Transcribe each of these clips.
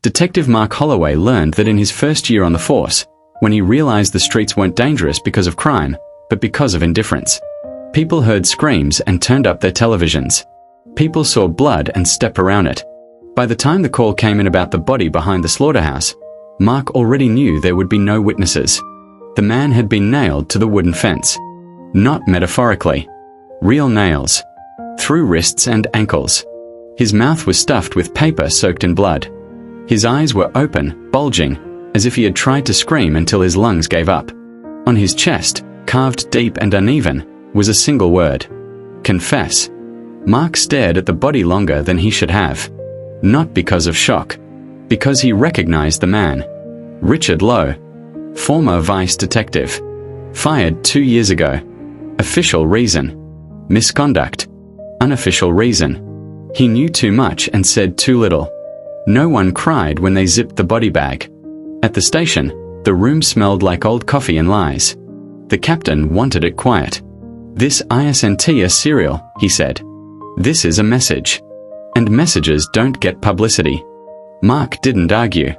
Detective Mark Holloway learned that in his first year on the force, when he realized the streets weren't dangerous because of crime, but because of indifference. People heard screams and turned up their televisions. People saw blood and stepped around it. By the time the call came in about the body behind the slaughterhouse, Mark already knew there would be no witnesses. The man had been nailed to the wooden fence. Not metaphorically. Real nails. Through wrists and ankles. His mouth was stuffed with paper soaked in blood. His eyes were open, bulging, as if he had tried to scream until his lungs gave up. On his chest, carved deep and uneven, was a single word. Confess. Mark stared at the body longer than he should have. Not because of shock. Because he recognized the man. Richard Lowe. Former vice detective. Fired 2 years ago. Official reason. Misconduct. Unofficial reason. He knew too much and said too little. No one cried when they zipped the body bag. At the station, the room smelled like old coffee and lies. The captain wanted it quiet. This isn't a serial, he said. This is a message. And messages don't get publicity. Mark didn't argue.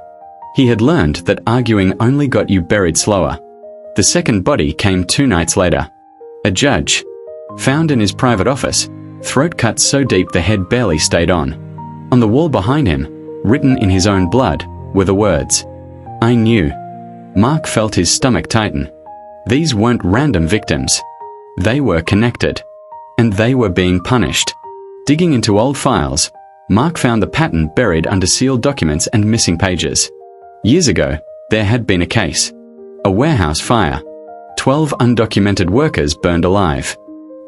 He had learned that arguing only got you buried slower. The second body came 2 nights later. A judge. Found in his private office, throat cut so deep the head barely stayed on. On the wall behind him, written in his own blood, were the words, "I knew." Mark felt his stomach tighten. These weren't random victims. They were connected. And they were being punished. Digging into old files, Mark found the pattern buried under sealed documents and missing pages. Years ago, there had been a case. A warehouse fire. 12 undocumented workers burned alive.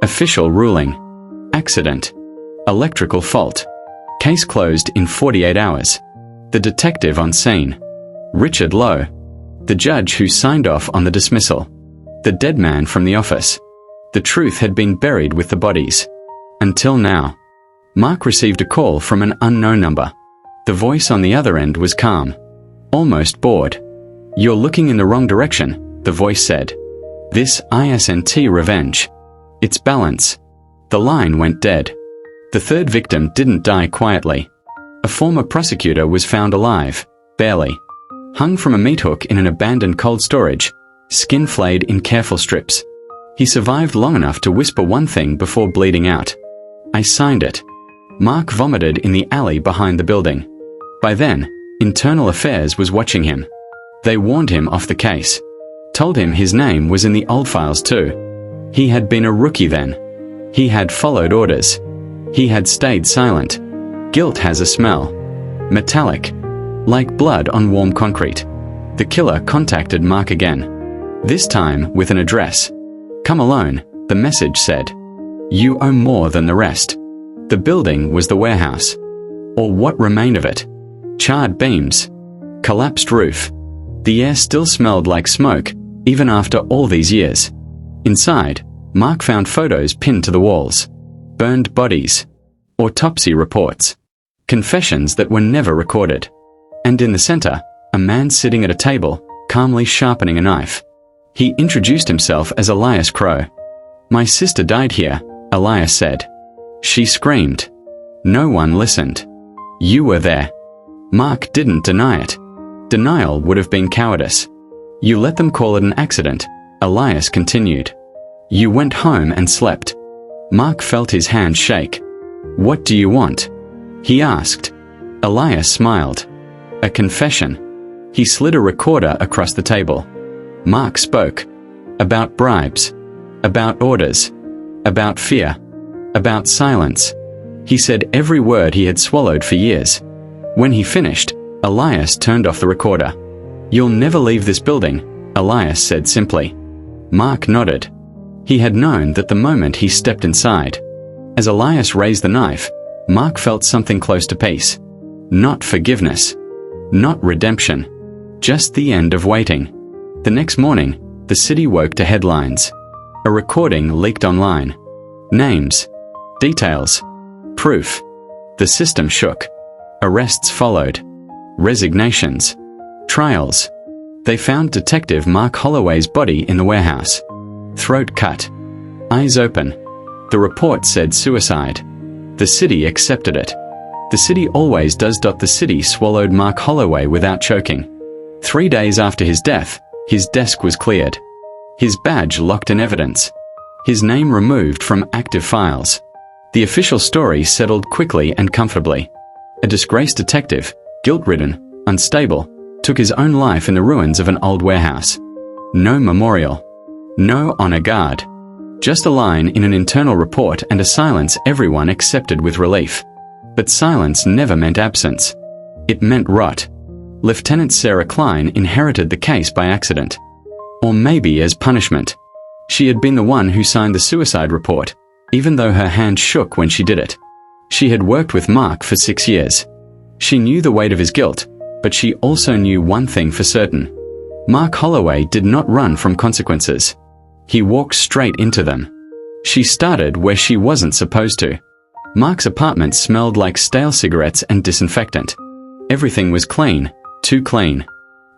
Official ruling. Accident. Electrical fault. Case closed in 48 hours. The detective on scene. Richard Lowe. The judge who signed off on the dismissal. The dead man from the office. The truth had been buried with the bodies. Until now. Mark received a call from an unknown number. The voice on the other end was calm. Almost bored. "You're looking in the wrong direction," the voice said. "This isn't revenge. It's balance." The line went dead. The third victim didn't die quietly. A former prosecutor was found alive, barely. Hung from a meat hook in an abandoned cold storage, skin flayed in careful strips. He survived long enough to whisper one thing before bleeding out. "I signed it." Mark vomited in the alley behind the building. By then, Internal Affairs was watching him. They warned him off the case. Told him his name was in the old files too. He had been a rookie then. He had followed orders. He had stayed silent. Guilt has a smell. Metallic. Like blood on warm concrete. The killer contacted Mark again. This time with an address. "Come alone," the message said. "You owe more than the rest." The building was the warehouse. Or what remained of it. Charred beams. Collapsed roof. The air still smelled like smoke, even after all these years. Inside, Mark found photos pinned to the walls. Burned bodies. Autopsy reports. Confessions that were never recorded. And in the center, a man sitting at a table, calmly sharpening a knife. He introduced himself as Elias Crow. "My sister died here," Elias said. She screamed. No one listened. "You were there." Mark didn't deny it. Denial would have been cowardice. "You let them call it an accident," Elias continued. "You went home and slept." Mark felt his hand shake. "What do you want?" he asked. Elias smiled. "A confession." He slid a recorder across the table. Mark spoke. About bribes. About orders. About fear. About silence. He said every word he had swallowed for years. When he finished, Elias turned off the recorder. "You'll never leave this building," Elias said simply. Mark nodded. He had known that the moment he stepped inside. As Elias raised the knife, Mark felt something close to peace. Not forgiveness. Not redemption. Just the end of waiting. The next morning, the city woke to headlines. A recording leaked online. Names. Details. Proof. The system shook. Arrests followed. Resignations. Trials. They found Detective Mark Holloway's body in the warehouse. Throat cut. Eyes open. The report said suicide. The city accepted it. The city always does. The city swallowed Mark Holloway without choking. 3 days after his death, his desk was cleared. His badge locked in evidence. His name removed from active files. The official story settled quickly and comfortably. A disgraced detective, guilt-ridden, unstable, took his own life in the ruins of an old warehouse. No memorial. No honor guard. Just a line in an internal report and a silence everyone accepted with relief. But silence never meant absence. It meant rot. Lieutenant Sarah Kline inherited the case by accident. Or maybe as punishment. She had been the one who signed the suicide report, even though her hand shook when she did it. She had worked with Mark for 6 years. She knew the weight of his guilt, but she also knew one thing for certain. Mark Holloway did not run from consequences. He walked straight into them. She started where she wasn't supposed to. Mark's apartment smelled like stale cigarettes and disinfectant. Everything was clean, too clean.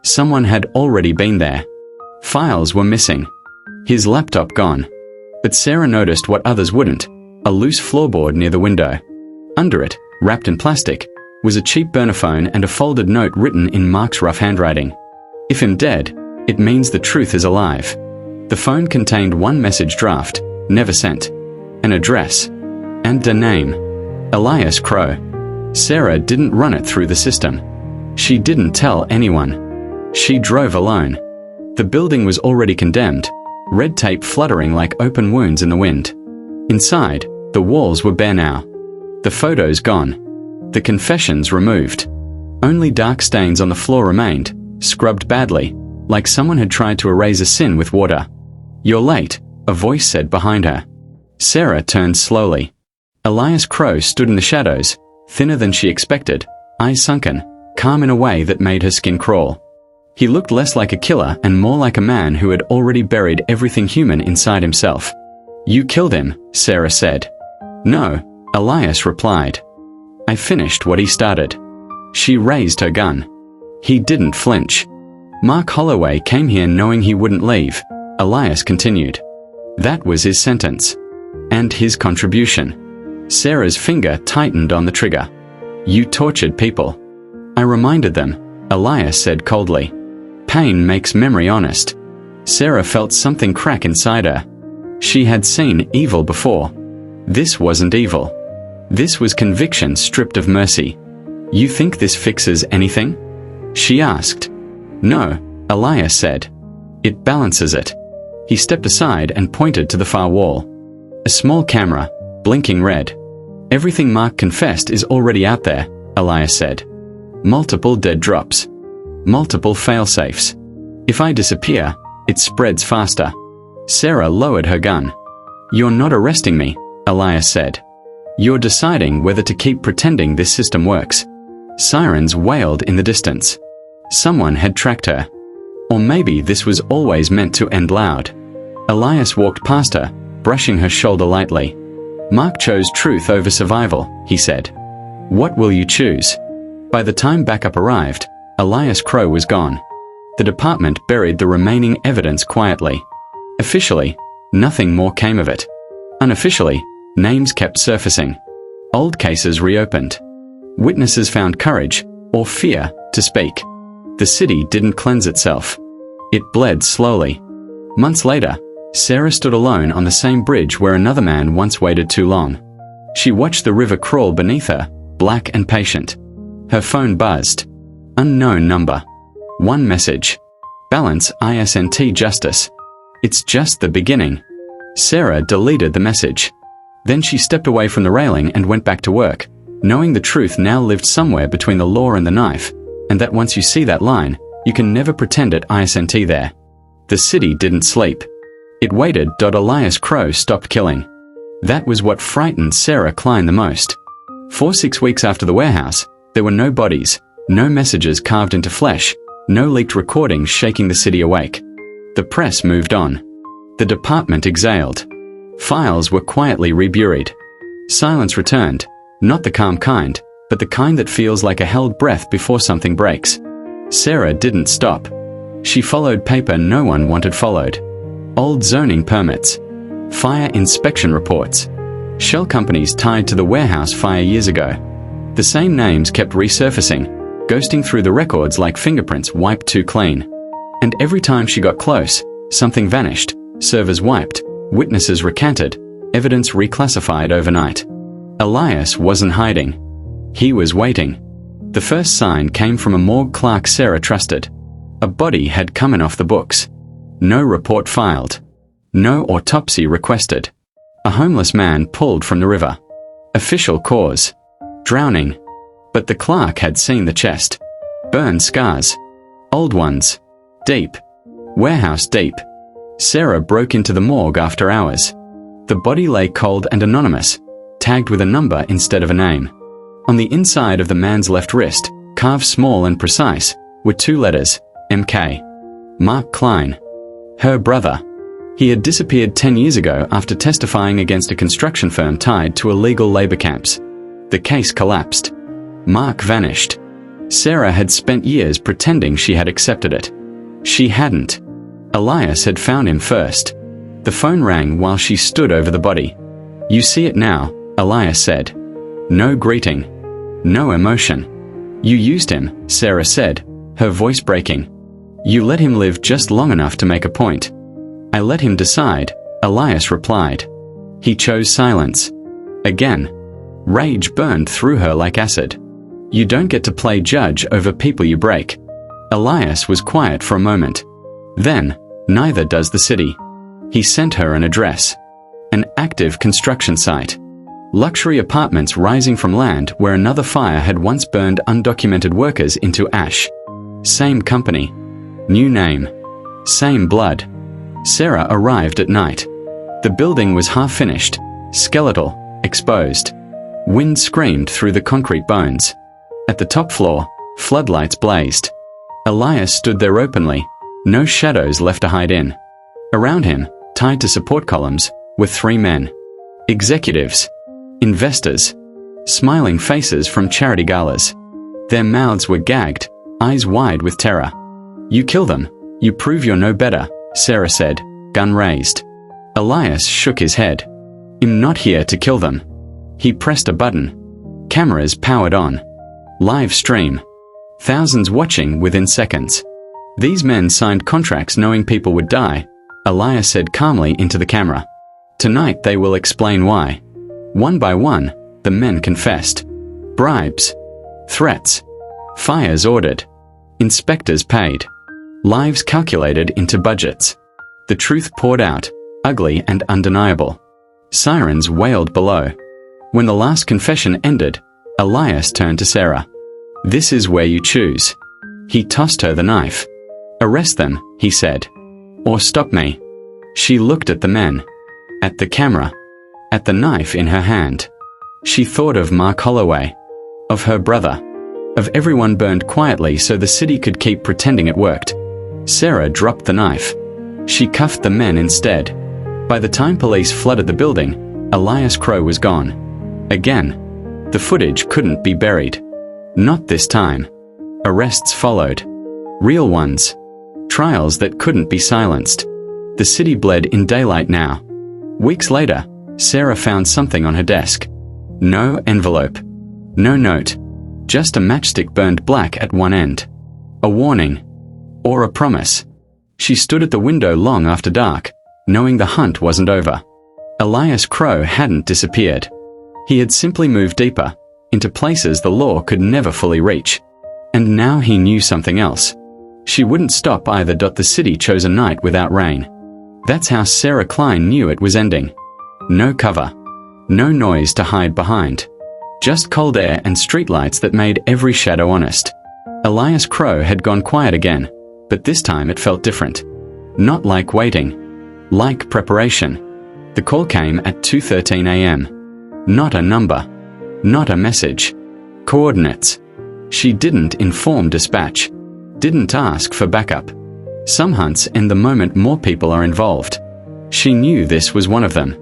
Someone had already been there. Files were missing. His laptop gone. But Sarah noticed what others wouldn't: a loose floorboard near the window. Under it, wrapped in plastic, was a cheap burner phone and a folded note written in Mark's rough handwriting. If I'm dead, it means the truth is alive. The phone contained one message draft, never sent, an address, and a name: Elias Crow. Sarah didn't run it through the system. She didn't tell anyone. She drove alone. The building was already condemned, red tape fluttering like open wounds in the wind. Inside, the walls were bare now. The photos gone. The confessions removed. Only dark stains on the floor remained, scrubbed badly, like someone had tried to erase a sin with water. "You're late," a voice said behind her. Sarah turned slowly. Elias Crow stood in the shadows, thinner than she expected, eyes sunken, calm in a way that made her skin crawl. He looked less like a killer and more like a man who had already buried everything human inside himself. "You killed him," Sarah said. "No," Elias replied. "I finished what he started." She raised her gun. He didn't flinch. "Mark Holloway came here knowing he wouldn't leave," Elias continued. "That was his sentence. And his contribution." Sarah's finger tightened on the trigger. "You tortured people." "I reminded them," Elias said coldly. "Pain makes memory honest." Sarah felt something crack inside her. She had seen evil before. This wasn't evil. This was conviction stripped of mercy. "You think this fixes anything?" she asked. "No," Elias said. "It balances it." He stepped aside and pointed to the far wall. A small camera, blinking red. "Everything Mark confessed is already out there," Elias said. "Multiple dead drops. Multiple fail-safes. If I disappear, it spreads faster." Sarah lowered her gun. "You're not arresting me," Elias said. "You're deciding whether to keep pretending this system works." Sirens wailed in the distance. Someone had tracked her. Or maybe this was always meant to end loud. Elias walked past her, brushing her shoulder lightly. "Mark chose truth over survival," he said. "What will you choose?" By the time backup arrived, Elias Crow was gone. The department buried the remaining evidence quietly. Officially, nothing more came of it. Unofficially, names kept surfacing. Old cases reopened. Witnesses found courage, or fear, to speak. The city didn't cleanse itself. It bled slowly. Months later, Sarah stood alone on the same bridge where another man once waited too long. She watched the river crawl beneath her, black and patient. Her phone buzzed. Unknown number. One message. "Balance ISNT justice. It's just the beginning." Sarah deleted the message. Then she stepped away from the railing and went back to work, knowing the truth now lived somewhere between the law and the knife, and that once you see that line, you can never pretend at ISNT there. The city didn't sleep. It waited. Elias Crow stopped killing. That was what frightened Sarah Kline the most. For 6 weeks after the warehouse, there were no bodies, no messages carved into flesh, no leaked recordings shaking the city awake. The press moved on. The department exhaled. Files were quietly reburied. Silence returned, not the calm kind, but the kind that feels like a held breath before something breaks. Sarah didn't stop. She followed paper no one wanted followed. Old zoning permits. Fire inspection reports. Shell companies tied to the warehouse fire years ago. The same names kept resurfacing, ghosting through the records like fingerprints wiped too clean. And every time she got close, something vanished, servers wiped, witnesses recanted, evidence reclassified overnight. Elias wasn't hiding. He was waiting. The first sign came from a morgue clerk Sarah trusted. A body had come in off the books. No report filed. No autopsy requested. A homeless man pulled from the river. Official cause: drowning. But the clerk had seen the chest. Burn scars. Old ones. Deep. Warehouse deep. Sarah broke into the morgue after hours. The body lay cold and anonymous, tagged with a number instead of a name. On the inside of the man's left wrist, carved small and precise, were 2 letters, MK. Mark Kline. Her brother. He had disappeared 10 years ago after testifying against a construction firm tied to illegal labor camps. The case collapsed. Mark vanished. Sarah had spent years pretending she had accepted it. She hadn't. Elias had found him first. The phone rang while she stood over the body. "You see it now," Elias said. No greeting. No emotion. "You used him," Sarah said, her voice breaking. "You let him live just long enough to make a point." "I let him decide," Elias replied. He chose silence. Again. Rage burned through her like acid. "You don't get to play judge over people you break." Elias was quiet for a moment. Then, "Neither does the city." He sent her an address. An active construction site. Luxury apartments rising from land where another fire had once burned undocumented workers into ash. Same company. New name. Same blood. Sarah arrived at night. The building was half-finished, skeletal, exposed. Wind screamed through the concrete bones. At the top floor, floodlights blazed. Elias stood there openly, no shadows left to hide in. Around him, tied to support columns, were 3 men. Executives. Investors. Smiling faces from charity galas. Their mouths were gagged, eyes wide with terror. "You kill them. You prove you're no better," Sarah said, gun raised. Elias shook his head. "I'm not here to kill them." He pressed a button. Cameras powered on. Live stream. Thousands watching within seconds. "These men signed contracts knowing people would die," Elias said calmly into the camera. "Tonight they will explain why." One by one, the men confessed. Bribes. Threats. Fires ordered. Inspectors paid. Lives calculated into budgets. The truth poured out, ugly and undeniable. Sirens wailed below. When the last confession ended, Elias turned to Sarah. "This is where you choose." He tossed her the knife. "Arrest them," he said. "Or stop me." She looked at the men. At the camera. At the knife in her hand. She thought of Mark Holloway. Of her brother. Of everyone burned quietly so the city could keep pretending it worked. Sarah dropped the knife. She cuffed the men instead. By the time police flooded the building, Elias Crow was gone. Again. The footage couldn't be buried. Not this time. Arrests followed. Real ones. Trials that couldn't be silenced. The city bled in daylight now. Weeks later, Sarah found something on her desk. No envelope. No note. Just a matchstick burned black at one end. A warning. Or a promise. She stood at the window long after dark, knowing the hunt wasn't over. Elias Crow hadn't disappeared. He had simply moved deeper, into places the law could never fully reach. And now he knew something else. She wouldn't stop either. The city chose a night without rain. That's how Sarah Kline knew it was ending. No cover. No noise to hide behind. Just cold air and streetlights that made every shadow honest. Elias Crow had gone quiet again, but this time it felt different. Not like waiting. Like preparation. The call came at 2:13 a.m. Not a number. Not a message. Coordinates. She didn't inform dispatch. Didn't ask for backup. Some hunts end the moment more people are involved. She knew this was one of them.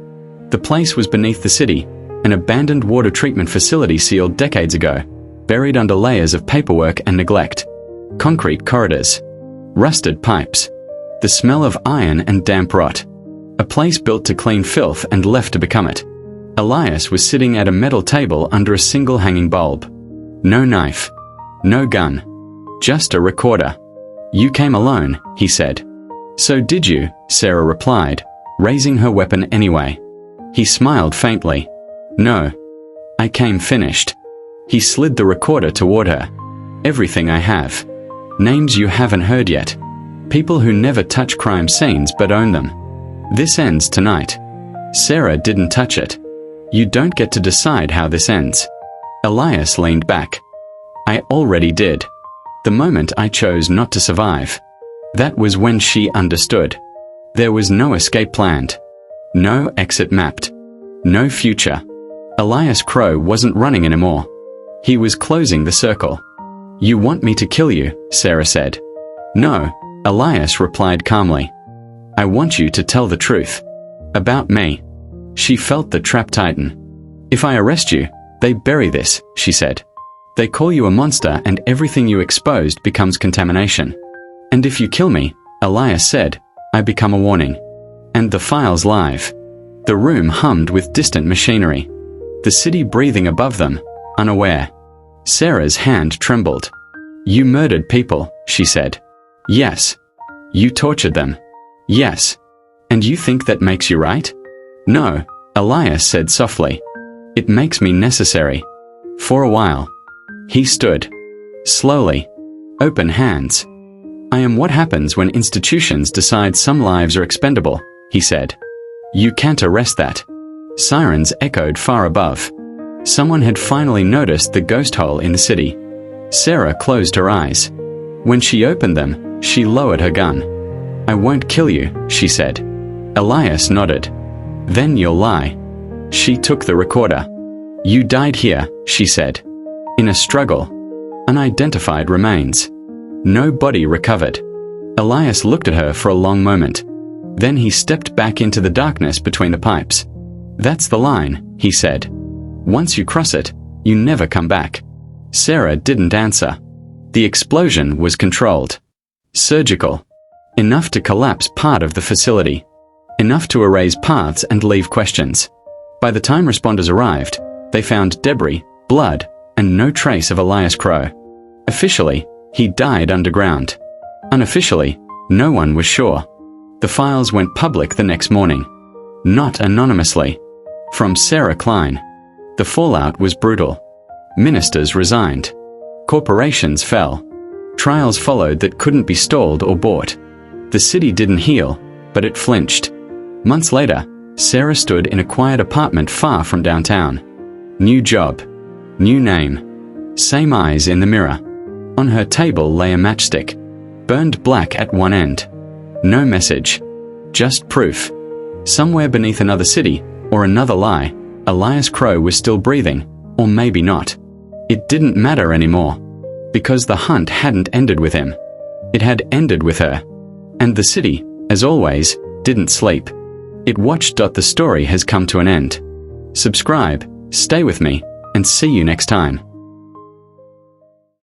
The place was beneath the city, an abandoned water treatment facility sealed decades ago, buried under layers of paperwork and neglect. Concrete corridors. Rusted pipes. The smell of iron and damp rot. A place built to clean filth and left to become it. Elias was sitting at a metal table under a single hanging bulb. No knife. No gun. Just a recorder. You came alone, he said. So did you, Sarah replied, raising her weapon anyway. He smiled faintly. No. I came finished. He slid the recorder toward her. Everything I have. Names you haven't heard yet. People who never touch crime scenes but own them. This ends tonight. Sarah didn't touch it. You don't get to decide how this ends. Elias leaned back. I already did. The moment I chose not to survive. That was when she understood. There was no escape planned. No exit mapped. No future. Elias Crow wasn't running anymore. He was closing the circle. You want me to kill you, Sarah said. No, Elias replied calmly. I want you to tell the truth. About me. She felt the trap tighten. If I arrest you, they bury this, she said. They call you a monster and everything you exposed becomes contamination. And if you kill me, Elias said, I become a warning. And the file's live. The room hummed with distant machinery. The city breathing above them, unaware. Sarah's hand trembled. You murdered people, she said. Yes. You tortured them. Yes. And you think that makes you right? No, Elias said softly. It makes me necessary. For a while. He stood. Slowly. Open hands. I am what happens when institutions decide some lives are expendable, he said. You can't arrest that. Sirens echoed far above. Someone had finally noticed the ghost hole in the city. Sarah closed her eyes. When she opened them, she lowered her gun. I won't kill you, she said. Elias nodded. Then you'll lie. She took the recorder. You died here, she said. In a struggle. Unidentified remains. No body recovered. Elias looked at her for a long moment. Then he stepped back into the darkness between the pipes. That's the line, he said. Once you cross it, you never come back. Sarah didn't answer. The explosion was controlled. Surgical. Enough to collapse part of the facility. Enough to erase paths and leave questions. By the time responders arrived, they found debris, blood, and no trace of Elias Crow. Officially, he died underground. Unofficially, no one was sure. The files went public the next morning. Not anonymously. From Sarah Kline. The fallout was brutal. Ministers resigned. Corporations fell. Trials followed that couldn't be stalled or bought. The city didn't heal, but it flinched. Months later, Sarah stood in a quiet apartment far from downtown. New job. New name. Same eyes in the mirror. On her table lay a matchstick. Burned black at one end. No message. Just proof. Somewhere beneath another city, or another lie, Elias Crow was still breathing, or maybe not. It didn't matter anymore. Because the hunt hadn't ended with him. It had ended with her. And the city, as always, didn't sleep. It watched. The story has come to an end. Subscribe, stay with me, and see you next time.